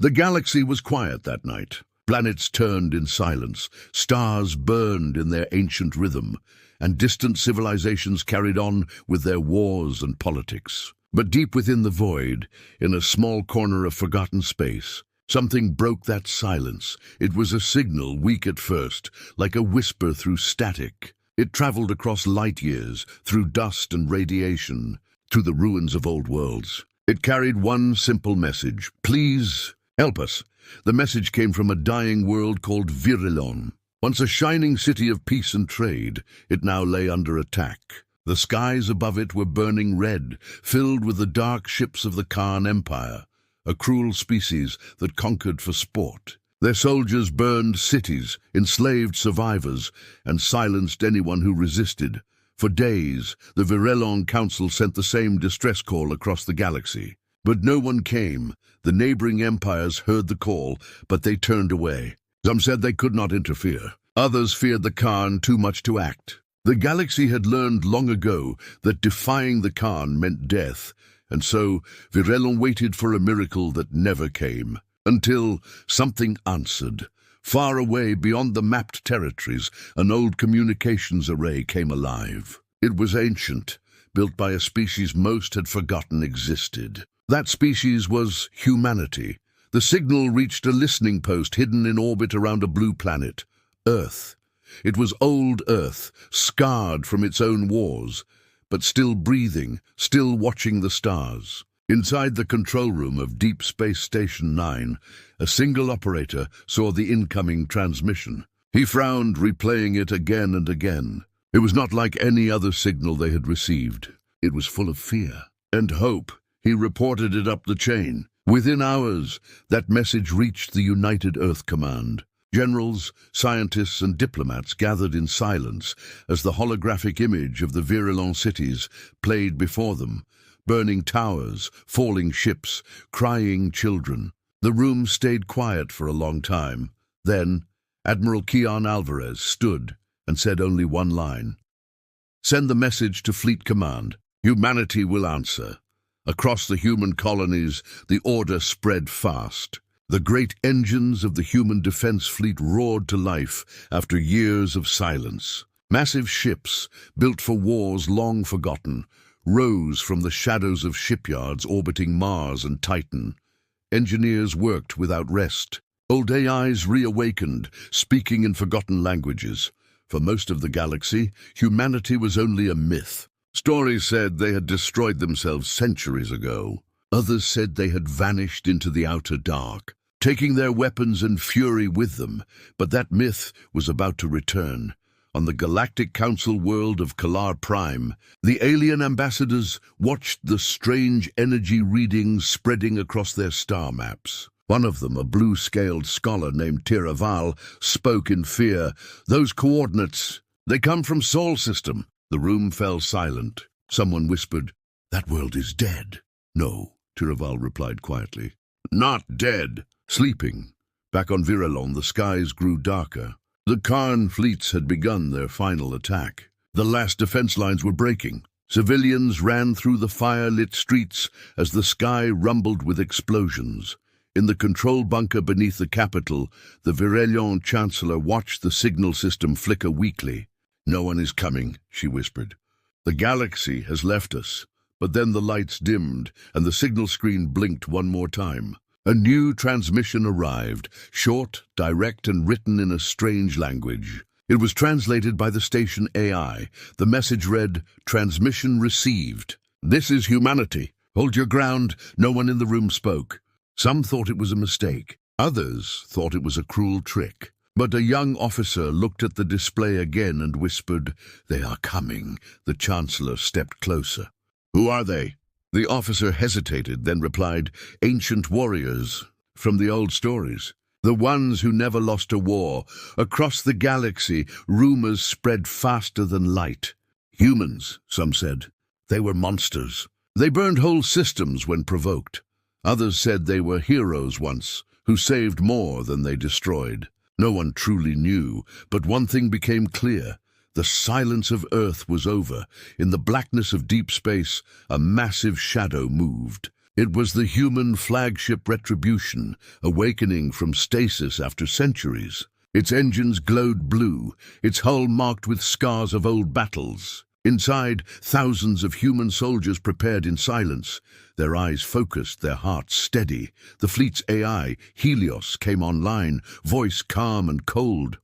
The galaxy was quiet that night. Planets turned in silence, stars burned in their ancient rhythm, and distant civilizations carried on with their wars and politics. But deep within the void, in a small corner of forgotten space, something broke that silence. It was a signal, weak at first, like a whisper through static. It traveled across light years, through dust and radiation, to the ruins of old worlds. It carried one simple message: please, help us. The message came from a dying world called Virilon. Once a shining city of peace and trade, it now lay under attack. The skies above it were burning red, filled with the dark ships of the Khan Empire, a cruel species that conquered for sport. Their soldiers burned cities, enslaved survivors, and silenced anyone who resisted. For days, the Virilon Council sent the same distress call across the galaxy. But no one came. The neighboring empires heard the call, but they turned away. Some said they could not interfere. Others feared the Khan too much to act. The galaxy had learned long ago that defying the Khan meant death, and so Virilon waited for a miracle that never came, until something answered. Far away beyond the mapped territories, an old communications array came alive. It was ancient, built by a species most had forgotten existed. That species was humanity. The signal reached a listening post hidden in orbit around a blue planet, Earth. It was old Earth, scarred from its own wars, but still breathing, still watching the stars. Inside the control room of Deep Space Station 9, a single operator saw the incoming transmission. He frowned, replaying it again and again. It was not like any other signal they had received. It was full of fear and hope. He reported it up the chain. Within hours, that message reached the United Earth Command. Generals, scientists, and diplomats gathered in silence as the holographic image of the Virilon cities played before them. Burning towers, falling ships, crying children. The room stayed quiet for a long time. Then, Admiral Keon Alvarez stood and said only one line. "Send the message to Fleet Command. Humanity will answer." Across the human colonies, the order spread fast. The great engines of the human defense fleet roared to life after years of silence. Massive ships, built for wars long forgotten, rose from the shadows of shipyards orbiting Mars and Titan. Engineers worked without rest. Old AIs reawakened, speaking in forgotten languages. For most of the galaxy, humanity was only a myth. Stories said they had destroyed themselves centuries ago. Others said they had vanished into the outer dark, taking their weapons and fury with them. But that myth was about to return. On the Galactic Council world of Kalar Prime, the alien ambassadors watched the strange energy readings spreading across their star maps. One of them, a blue-scaled scholar named Tiraval, spoke in fear. "Those coordinates, they come from Sol system." The room fell silent. Someone whispered, "That world is dead." "No," Tiraval replied quietly. "Not dead. Sleeping." Back on Virilon, the skies grew darker. The Khan fleets had begun their final attack. The last defense lines were breaking. Civilians ran through the fire-lit streets as the sky rumbled with explosions. In the control bunker beneath the capital, the Virilon Chancellor watched the signal system flicker weakly. "No one is coming," she whispered. "The galaxy has left us." But then the lights dimmed, and the signal screen blinked one more time. A new transmission arrived, short, direct, and written in a strange language. It was translated by the station AI. The message read, "Transmission received. This is humanity. Hold your ground." No one in the room spoke. Some thought it was a mistake. Others thought it was a cruel trick. But a young officer looked at the display again and whispered, "They are coming." The Chancellor stepped closer. "Who are they?" The officer hesitated, then replied, "Ancient warriors from the old stories. The ones who never lost a war. Across the galaxy, rumors spread faster than light. Humans, some said. They were monsters. They burned whole systems when provoked. Others said they were heroes once, who saved more than they destroyed. No one truly knew, but one thing became clear. The silence of Earth was over. In the blackness of deep space, a massive shadow moved. It was the human flagship Retribution, awakening from stasis after centuries. Its engines glowed blue, its hull marked with scars of old battles. Inside, thousands of human soldiers prepared in silence, their eyes focused, their hearts steady. The fleet's AI, Helios, came online, voice calm and cold.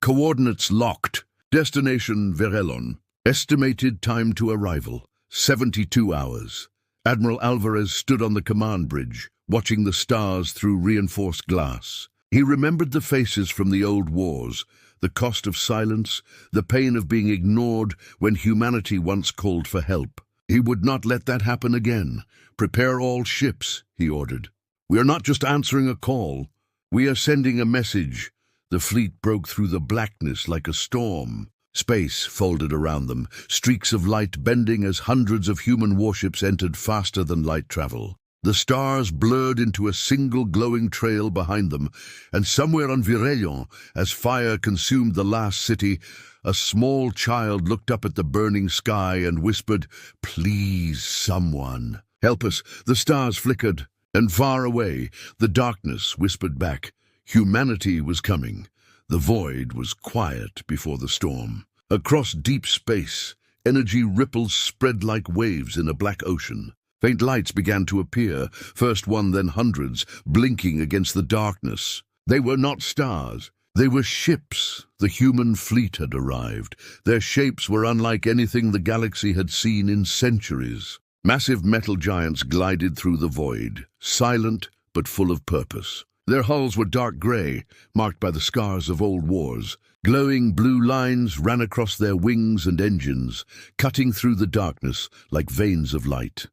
Coordinates locked. Destination Virelon. Estimated time to arrival, 72 hours. Admiral Alvarez stood on the command bridge, watching the stars through reinforced glass. He remembered the faces from the old wars, the cost of silence, the pain of being ignored when humanity once called for help. He would not let that happen again. Prepare all ships, he ordered. We are not just answering a call. We are sending a message. The fleet broke through the blackness like a storm. Space folded around them, streaks of light bending as hundreds of human warships entered faster than light travel. The stars blurred into a single glowing trail behind them, and somewhere on Virelion, as fire consumed the last city, a small child looked up at the burning sky and whispered, "Please, someone, help us." The stars flickered, and far away, the darkness whispered back, humanity was coming. The void was quiet before the storm. Across deep space, energy ripples spread like waves in a black ocean. Faint lights began to appear, first one, then hundreds, blinking against the darkness. They were not stars. They were ships. The human fleet had arrived. Their shapes were unlike anything the galaxy had seen in centuries. Massive metal giants glided through the void, silent but full of purpose. Their hulls were dark gray, marked by the scars of old wars. Glowing blue lines ran across their wings and engines, cutting through the darkness like veins of light.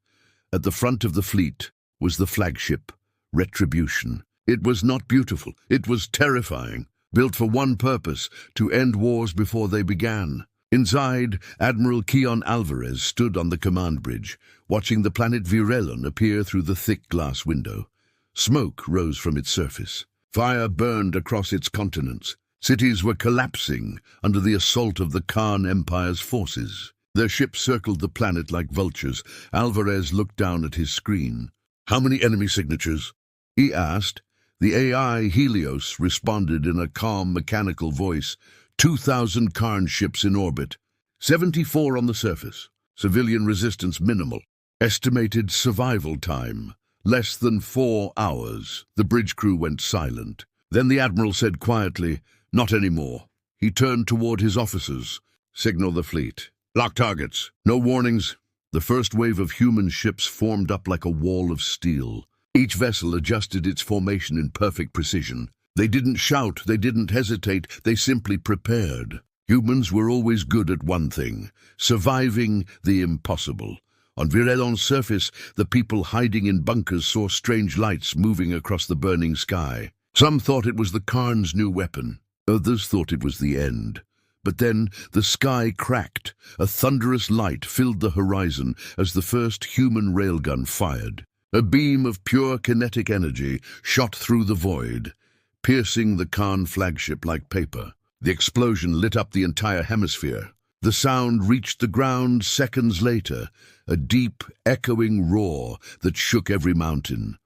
At the front of the fleet was the flagship, Retribution. It was not beautiful, it was terrifying, built for one purpose, to end wars before they began. Inside, Admiral Keon Alvarez stood on the command bridge, watching the planet Virelon appear through the thick glass window. Smoke rose from its surface. Fire burned across its continents. Cities were collapsing under the assault of the Khan Empire's forces. Their ships circled the planet like vultures. Alvarez looked down at his screen. "How many enemy signatures?" he asked. The AI Helios responded in a calm, mechanical voice. 2,000 Khan ships in orbit. 74 on the surface. Civilian resistance minimal. Estimated survival time, less than 4 hours. The bridge crew went silent. Then the Admiral said quietly, "Not anymore." He turned toward his officers. "Signal the fleet. Lock targets. No warnings." The first wave of human ships formed up like a wall of steel. Each vessel adjusted its formation in perfect precision. They didn't shout, they didn't hesitate, they simply prepared. Humans were always good at one thing, surviving the impossible. On Virelon's surface, the people hiding in bunkers saw strange lights moving across the burning sky. Some thought it was the Khan's new weapon. Others thought it was the end. But then the sky cracked. A thunderous light filled the horizon as the first human railgun fired. A beam of pure kinetic energy shot through the void, piercing the Khan flagship like paper. The explosion lit up the entire hemisphere. The sound reached the ground seconds later, a deep, echoing roar that shook every mountain.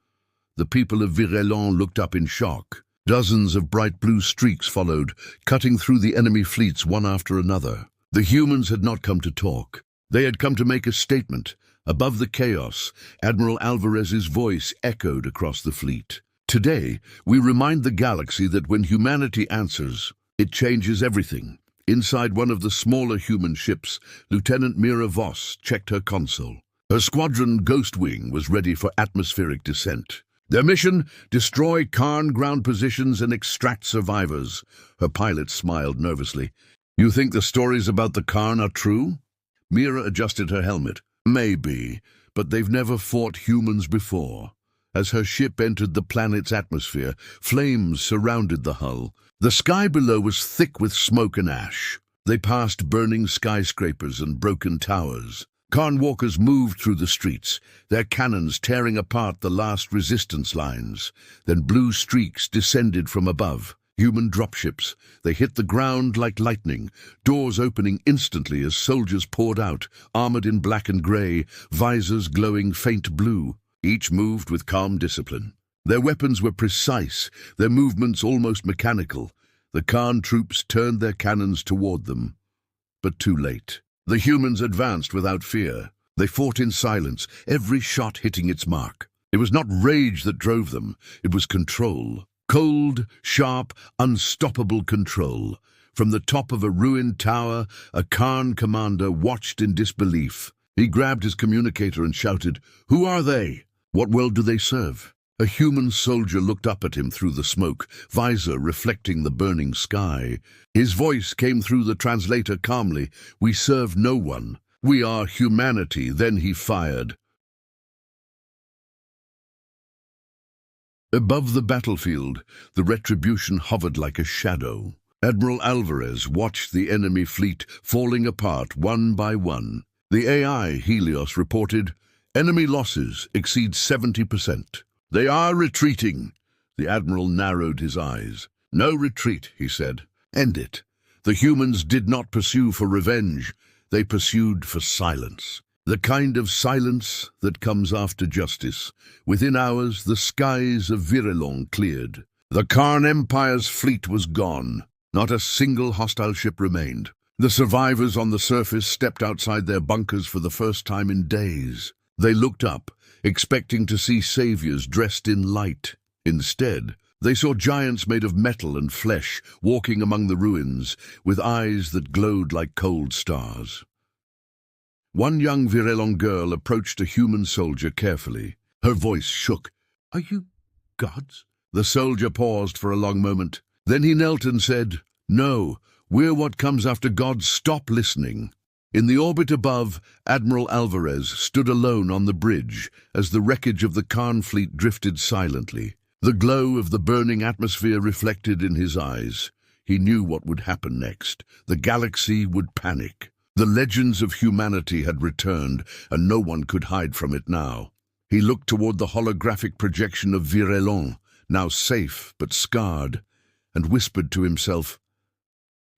The people of Virelon looked up in shock. Dozens of bright blue streaks followed, cutting through the enemy fleets one after another. The humans had not come to talk. They had come to make a statement. Above the chaos, Admiral Alvarez's voice echoed across the fleet. "Today, we remind the galaxy that when humanity answers, it changes everything." Inside one of the smaller human ships, Lieutenant Mira Voss checked her console. Her squadron Ghost Wing was ready for atmospheric descent. Their mission, destroy Khan ground positions and extract survivors. Her pilot smiled nervously. "You think the stories about the Khan are true?" Mira adjusted her helmet. "Maybe, but they've never fought humans before." As her ship entered the planet's atmosphere, flames surrounded the hull. The sky below was thick with smoke and ash. They passed burning skyscrapers and broken towers. Khan walkers moved through the streets, their cannons tearing apart the last resistance lines. Then blue streaks descended from above. Human dropships. They hit the ground like lightning, doors opening instantly as soldiers poured out, armored in black and gray, visors glowing faint blue. Each moved with calm discipline. Their weapons were precise, their movements almost mechanical. The Khan troops turned their cannons toward them, but too late. The humans advanced without fear. They fought in silence, every shot hitting its mark. It was not rage that drove them, it was control. Cold, sharp, unstoppable control. From the top of a ruined tower, a Khan commander watched in disbelief. He grabbed his communicator and shouted, "Who are they? What world do they serve?" A human soldier looked up at him through the smoke, visor reflecting the burning sky. His voice came through the translator calmly, "We serve no one. We are humanity." Then he fired. Above the battlefield, the retribution hovered like a shadow. Admiral Alvarez watched the enemy fleet falling apart one by one. The AI, Helios, reported, "Enemy losses exceed 70%. They are retreating." The Admiral narrowed his eyes. "No retreat," he said. "End it." The humans did not pursue for revenge. They pursued for silence. The kind of silence that comes after justice. Within hours, the skies of Virelon cleared. The Khan Empire's fleet was gone. Not a single hostile ship remained. The survivors on the surface stepped outside their bunkers for the first time in days. They looked up, expecting to see saviors dressed in light. Instead, they saw giants made of metal and flesh walking among the ruins, with eyes that glowed like cold stars. One young Virelon girl approached a human soldier carefully. Her voice shook. "Are you gods?" The soldier paused for a long moment. Then he knelt and said, "No, we're what comes after gods. Stop listening." In the orbit above, Admiral Alvarez stood alone on the bridge as the wreckage of the Khan fleet drifted silently. The glow of the burning atmosphere reflected in his eyes. He knew what would happen next. The galaxy would panic. The legends of humanity had returned, and no one could hide from it now. He looked toward the holographic projection of Virelon, now safe but scarred, and whispered to himself,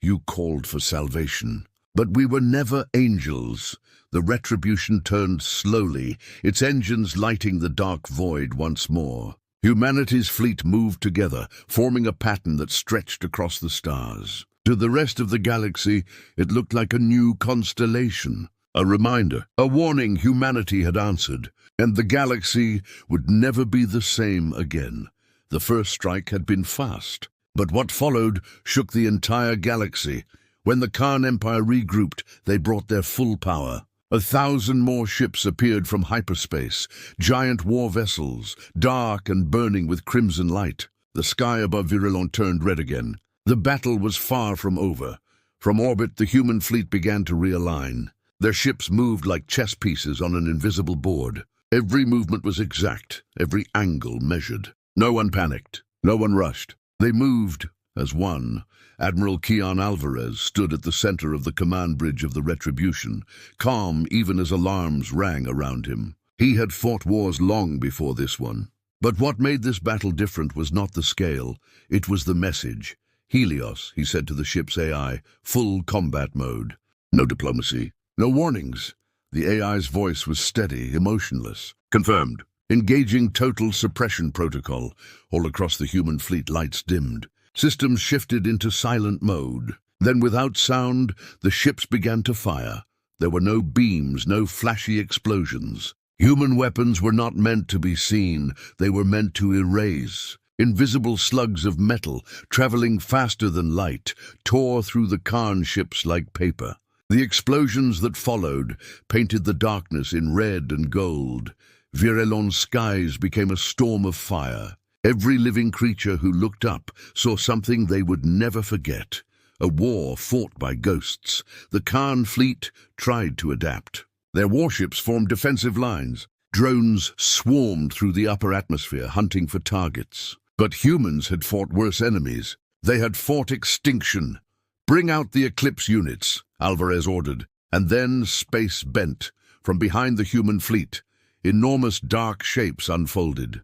"You called for salvation. But we were never angels." The retribution turned slowly, its engines lighting the dark void once more. Humanity's fleet moved together, forming a pattern that stretched across the stars. To the rest of the galaxy, it looked like a new constellation. A reminder, a warning humanity had answered, and the galaxy would never be the same again. The first strike had been fast, but what followed shook the entire galaxy. When the Khan Empire regrouped, they brought their full power. 1,000 more ships appeared from hyperspace, giant war vessels, dark and burning with crimson light. The sky above Virelon turned red again. The battle was far from over. From orbit, the human fleet began to realign. Their ships moved like chess pieces on an invisible board. Every movement was exact, every angle measured. No one panicked, no one rushed. They moved as one. Admiral Keon Alvarez stood at the center of the command bridge of the Retribution, calm even as alarms rang around him. He had fought wars long before this one. But what made this battle different was not the scale, it was the message. "Helios," he said to the ship's AI, "full combat mode." No diplomacy, no warnings. The AI's voice was steady, emotionless. "Confirmed." Engaging total suppression protocol. All across the human fleet, lights dimmed. Systems shifted into silent mode. Then, without sound, the ships began to fire. There were no beams, no flashy explosions. Human weapons were not meant to be seen. They were meant to erase. Invisible slugs of metal, traveling faster than light, tore through the Khan ships like paper. The explosions that followed painted the darkness in red and gold. Virelon's skies became a storm of fire. Every living creature who looked up saw something they would never forget. A war fought by ghosts. The Khan fleet tried to adapt. Their warships formed defensive lines. Drones swarmed through the upper atmosphere, hunting for targets. But humans had fought worse enemies. They had fought extinction. "Bring out the Eclipse units," Alvarez ordered, and then space bent. From behind the human fleet, enormous dark shapes unfolded.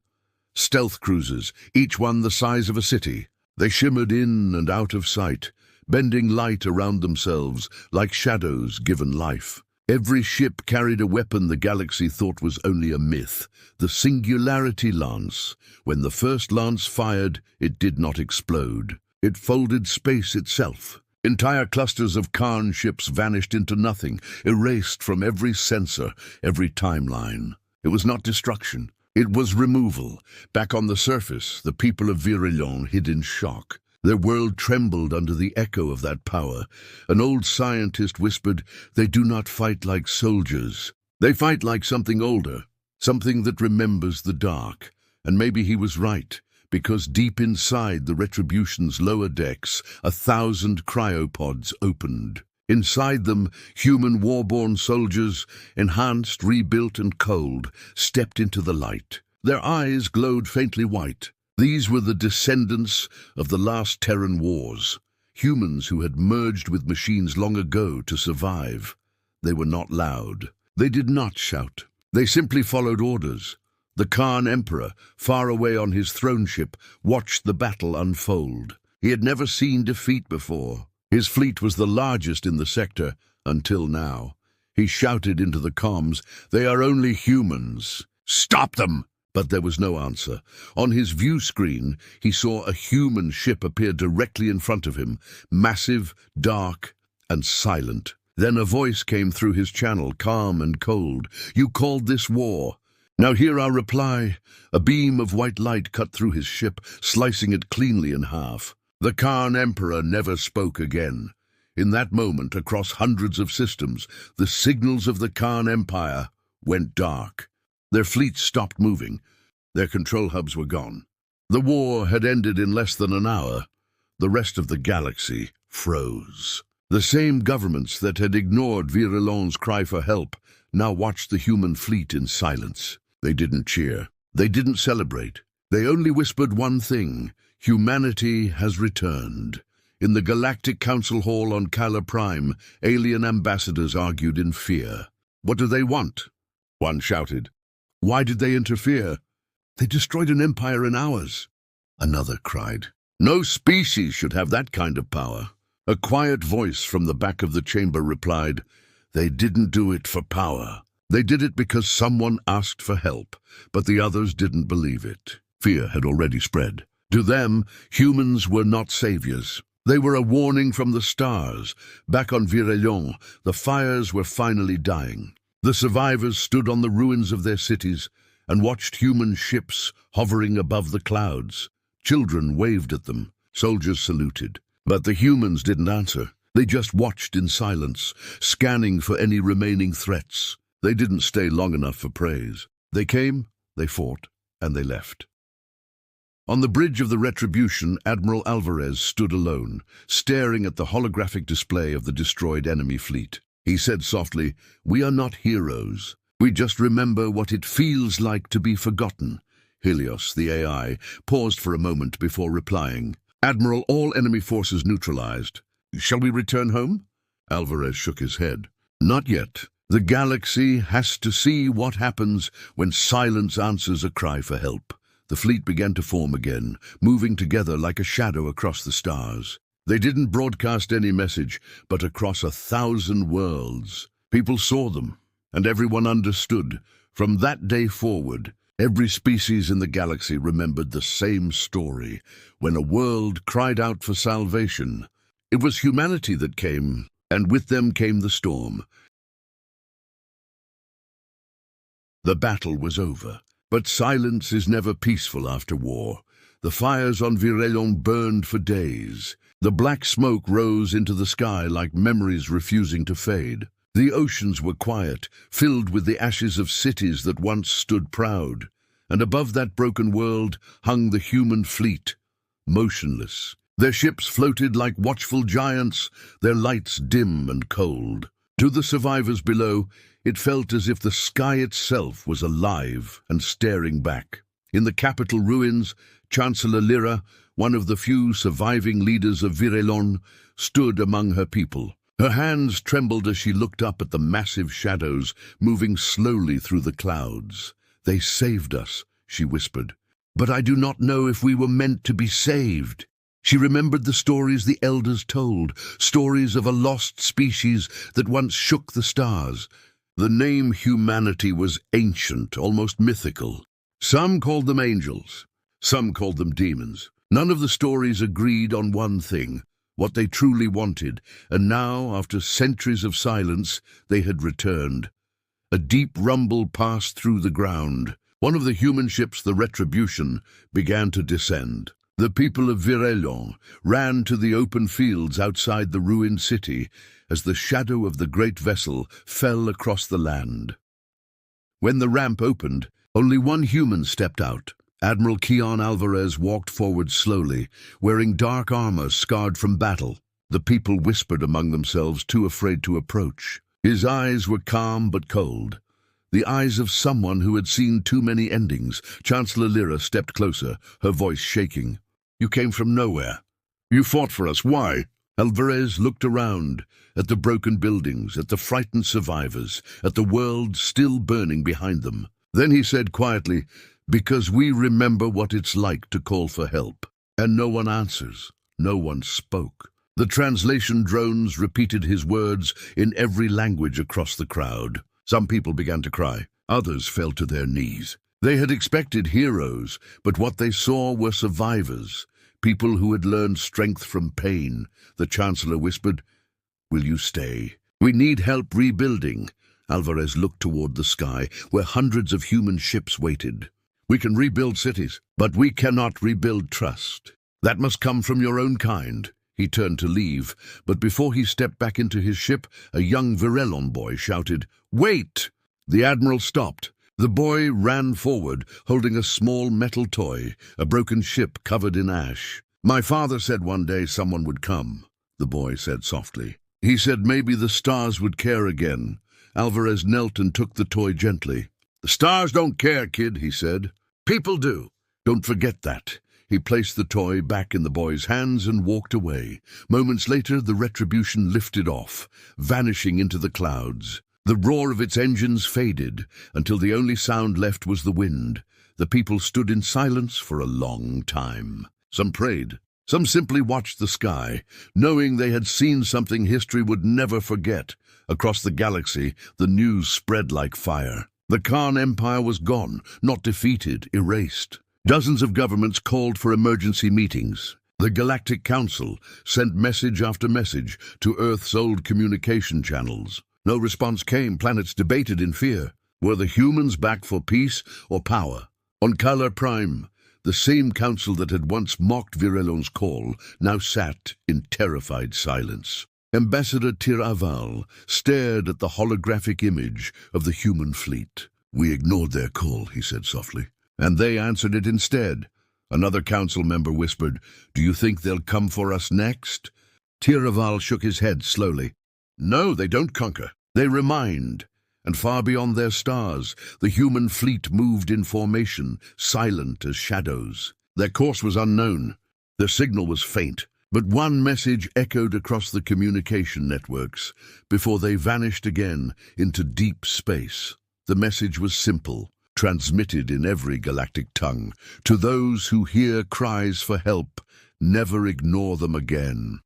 Stealth cruisers, each one the size of a city. They shimmered in and out of sight, bending light around themselves like shadows given life. Every ship carried a weapon the galaxy thought was only a myth, the singularity lance. When the first lance fired, it did not explode. It folded space itself. Entire clusters of Khan ships vanished into nothing, erased from every sensor, every timeline. It was not destruction. It was removal. Back on the surface, the people of Virillon hid in shock. Their world trembled under the echo of that power. An old scientist whispered, "They do not fight like soldiers. They fight like something older, something that remembers the dark." And maybe he was right, because deep inside the Retribution's lower decks, 1,000 cryopods opened. Inside them, human war-born soldiers, enhanced, rebuilt, and cold, stepped into the light. Their eyes glowed faintly white. These were the descendants of the last Terran wars, humans who had merged with machines long ago to survive. They were not loud. They did not shout. They simply followed orders. The Khan Emperor, far away on his throne ship, watched the battle unfold. He had never seen defeat before. His fleet was the largest in the sector, until now. He shouted into the comms, "They are only humans. Stop them!" But there was no answer. On his view screen, he saw a human ship appear directly in front of him, massive, dark, and silent. Then a voice came through his channel, calm and cold. "You called this war. Now hear our reply." A beam of white light cut through his ship, slicing it cleanly in half. The Khan Emperor never spoke again. In that moment, across hundreds of systems, the signals of the Khan Empire went dark. Their fleets stopped moving. Their control hubs were gone. The war had ended in less than an hour. The rest of the galaxy froze. The same governments that had ignored Virillon's cry for help now watched the human fleet in silence. They didn't cheer. They didn't celebrate. They only whispered one thing: humanity has returned. In the Galactic Council Hall on Kala Prime, alien ambassadors argued in fear. "What do they want?" One shouted. "Why did they interfere? They destroyed an empire in hours." Another cried, "No species should have that kind of power." A quiet voice from the back of the chamber replied, "They didn't do it for power. They did it because someone asked for help, but the others didn't believe it." Fear had already spread. To them, humans were not saviors. They were a warning from the stars. Back on Virillon, the fires were finally dying. The survivors stood on the ruins of their cities and watched human ships hovering above the clouds. Children waved at them. Soldiers saluted. But the humans didn't answer. They just watched in silence, scanning for any remaining threats. They didn't stay long enough for praise. They came, they fought, and they left. On the bridge of the Retribution, Admiral Alvarez stood alone, staring at the holographic display of the destroyed enemy fleet. He said softly, "We are not heroes. We just remember what it feels like to be forgotten." Helios, the AI, paused for a moment before replying. "Admiral, all enemy forces neutralized. Shall we return home?" Alvarez shook his head. "Not yet. The galaxy has to see what happens when silence answers a cry for help." The fleet began to form again, moving together like a shadow across the stars. They didn't broadcast any message, but across 1,000 worlds, people saw them, and everyone understood. From that day forward, every species in the galaxy remembered the same story. When a world cried out for salvation, it was humanity that came, and with them came the storm. The battle was over, but silence is never peaceful after war. The fires on Virillon burned for days. The black smoke rose into the sky like memories refusing to fade. The oceans were quiet, filled with the ashes of cities that once stood proud. And above that broken world hung the human fleet, motionless. Their ships floated like watchful giants, their lights dim and cold. To the survivors below, it felt as if the sky itself was alive and staring back. In the capital ruins, Chancellor Lyra, one of the few surviving leaders of Virillon, stood among her people. Her hands trembled as she looked up at the massive shadows moving slowly through the clouds. "They saved us," she whispered. "But I do not know if we were meant to be saved." She remembered the stories the elders told, stories of a lost species that once shook the stars. The name humanity was ancient, almost mythical. Some called them angels, some called them demons. None of the stories agreed on one thing, what they truly wanted, and now, after centuries of silence, they had returned. A deep rumble passed through the ground. One of the human ships, the Retribution, began to descend. The people of Virelon ran to the open fields outside the ruined city as the shadow of the great vessel fell across the land. When the ramp opened, only one human stepped out. Admiral Keon Alvarez walked forward slowly, wearing dark armor scarred from battle. The people whispered among themselves, too afraid to approach. His eyes were calm but cold, the eyes of someone who had seen too many endings. Chancellor Lyra stepped closer, her voice shaking. "You came from nowhere. You fought for us. Why?" Alvarez looked around, at the broken buildings, at the frightened survivors, at the world still burning behind them. Then he said quietly, "Because we remember what it's like to call for help." And no one answers. No one spoke. The translation drones repeated his words in every language across the crowd. Some people began to cry. Others fell to their knees. They had expected heroes, but what they saw were survivors, people who had learned strength from pain. The Chancellor whispered, "Will you stay? We need help rebuilding." Alvarez looked toward the sky, where hundreds of human ships waited. "We can rebuild cities, but we cannot rebuild trust. That must come from your own kind." He turned to leave, but before he stepped back into his ship, a young Virelon boy shouted, "Wait!" The Admiral stopped. The boy ran forward, holding a small metal toy, a broken ship covered in ash. "My father said one day someone would come," the boy said softly. "He said maybe the stars would care again." Alvarez knelt and took the toy gently. "The stars don't care, kid," he said. "People do. Don't forget that." He placed the toy back in the boy's hands and walked away. Moments later, the Retribution lifted off, vanishing into the clouds. The roar of its engines faded, until the only sound left was the wind. The people stood in silence for a long time. Some prayed. Some simply watched the sky, knowing they had seen something history would never forget. Across the galaxy, the news spread like fire. The Khan Empire was gone, not defeated, erased. Dozens of governments called for emergency meetings. The Galactic Council sent message after message to Earth's old communication channels. No response came. Planets debated in fear. Were the humans back for peace or power? On Kala Prime, the same council that had once mocked Virelon's call now sat in terrified silence. Ambassador Tiraval stared at the holographic image of the human fleet. "We ignored their call," he said softly. "And they answered it instead." Another council member whispered, "Do you think they'll come for us next?" Tiraval shook his head slowly. "No, they don't conquer. They remind." And far beyond their stars, the human fleet moved in formation, silent as shadows. Their course was unknown. Their signal was faint. But one message echoed across the communication networks before they vanished again into deep space. The message was simple, transmitted in every galactic tongue. To those who hear cries for help, never ignore them again.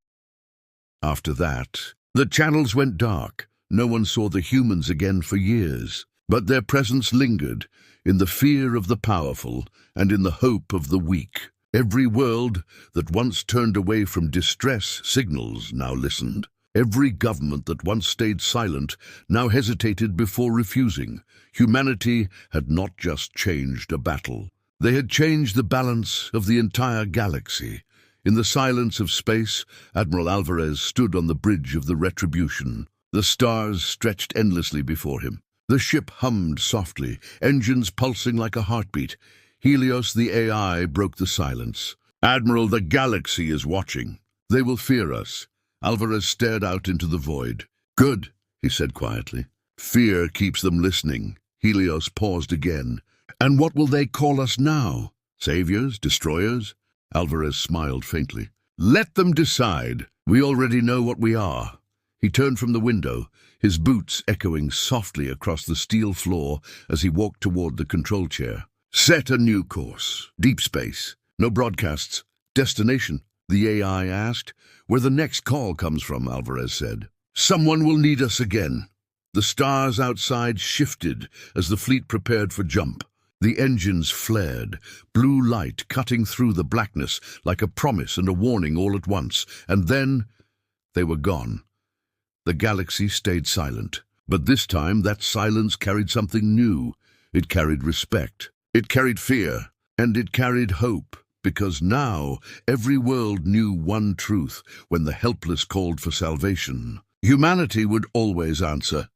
After that, the channels went dark. No one saw the humans again for years, but their presence lingered in the fear of the powerful and in the hope of the weak. Every world that once turned away from distress signals now listened. Every government that once stayed silent now hesitated before refusing. Humanity had not just changed a battle. They had changed the balance of the entire galaxy. In the silence of space, Admiral Alvarez stood on the bridge of the Retribution. The stars stretched endlessly before him. The ship hummed softly, engines pulsing like a heartbeat. Helios, the AI, broke the silence. "Admiral, the galaxy is watching. They will fear us." Alvarez stared out into the void. "Good," he said quietly. "Fear keeps them listening." Helios paused again. "And what will they call us now? Saviors? Destroyers?" Alvarez smiled faintly. "Let them decide. We already know what we are." He turned from the window, his boots echoing softly across the steel floor as he walked toward the control chair. "Set a new course. Deep space. No broadcasts. Destination. the AI asked. "Where the next call comes from," Alvarez said. "Someone will need us again." The stars outside shifted as the fleet prepared for jump. The engines flared, blue light cutting through the blackness like a promise and a warning all at once. And then they were gone. The galaxy stayed silent. But this time that silence carried something new. It carried respect. It carried fear. And it carried hope. Because now every world knew one truth when the helpless called for salvation. Humanity would always answer.